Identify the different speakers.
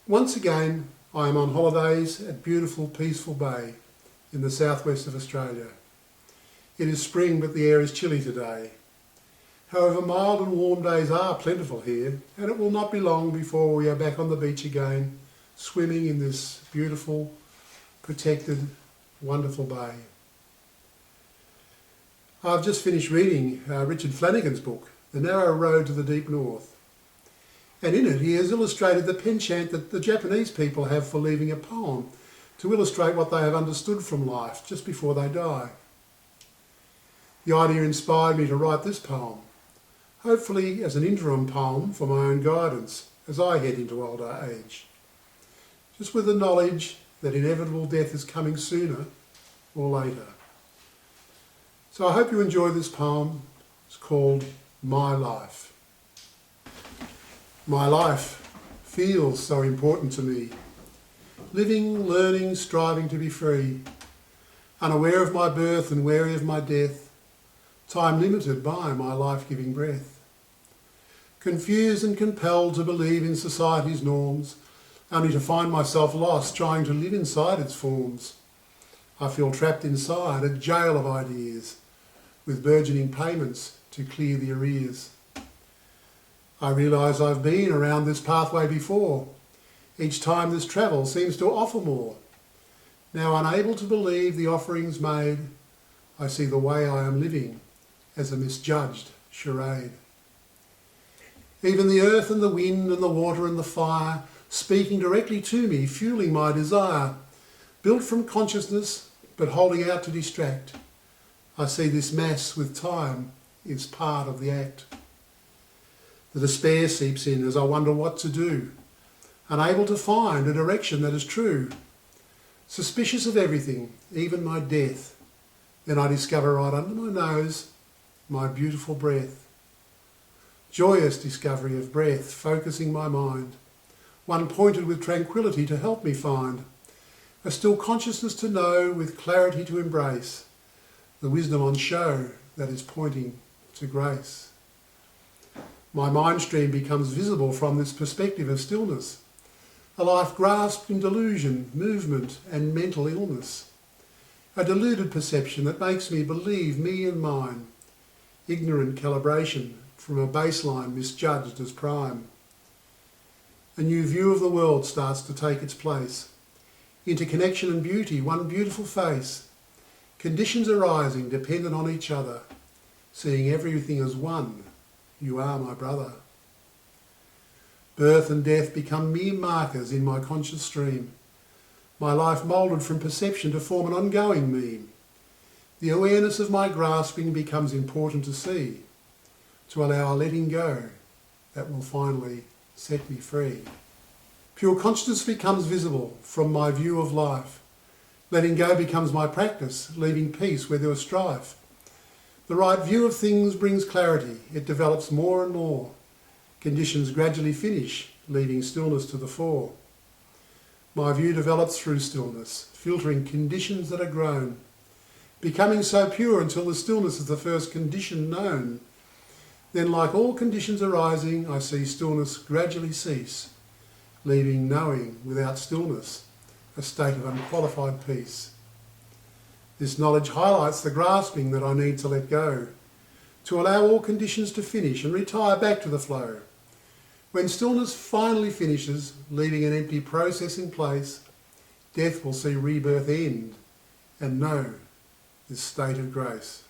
Speaker 1: Once again, I am on holidays at beautiful, peaceful Bay in the southwest of Australia. It is spring, but the air is chilly today. However, mild and warm days are plentiful here, and it will not be long before we are back on the beach again, swimming in this beautiful, protected, wonderful bay. I've just finished reading Richard Flannigans' book, The Narrow Road to the Deep North. And in it he has illustrated the penchant that the Japanese people have for leaving a poem to illustrate what they have understood from life just before they die. The idea inspired me to write this poem, hopefully as an interim poem for my own guidance as I head into older age, just with the knowledge that inevitable death is coming sooner or later. So I hope you enjoy this poem. It's called My Life. My life feels so important to me. Living, learning, striving to be free. Unaware of my birth and wary of my death. Time limited by my life-giving breath. Confused and compelled to believe in society's norms, only to find myself lost trying to live inside its forms. I feel trapped inside a jail of ideas, with burgeoning payments to clear the arrears. I realise I've been around this pathway before. Each time this travel seems to offer more. Now unable to believe the offerings made, I see the way I am living as a misjudged charade. Even the earth and the wind and the water and the fire speaking directly to me, fueling my desire, built from consciousness but holding out to distract. I see this mass with time is part of the act. The despair seeps in as I wonder what to do, unable to find a direction that is true. Suspicious of everything, even my death. Then I discover right under my nose my beautiful breath. Joyous discovery of breath, focusing my mind. One pointed with tranquility to help me find. A still consciousness to know, with clarity to embrace. The wisdom on show that is pointing to grace. My mind stream becomes visible from this perspective of stillness. A life grasped in delusion, movement and mental illness. A deluded perception that makes me believe me and mine. Ignorant calibration from a baseline misjudged as prime. A new view of the world starts to take its place. Interconnection and beauty, one beautiful face. Conditions arising dependent on each other. Seeing everything as one. You are my brother. Birth and death become mere markers in my conscious stream. My life moulded from perception to form an ongoing meme. The awareness of my grasping becomes important to see, to allow a letting go that will finally set me free. Pure consciousness becomes visible from my view of life. Letting go becomes my practice, leaving peace where there was strife. The right view of things brings clarity. It develops more and more. Conditions gradually finish, leaving stillness to the fore. My view develops through stillness, filtering conditions that are grown, becoming so pure until the stillness is the first condition known. Then, like all conditions arising, I see stillness gradually cease, leaving knowing without stillness, a state of unqualified peace. This knowledge highlights the grasping that I need to let go, to allow all conditions to finish and retire back to the flow. When stillness finally finishes, leaving an empty process in place, death will see rebirth end and know this state of grace.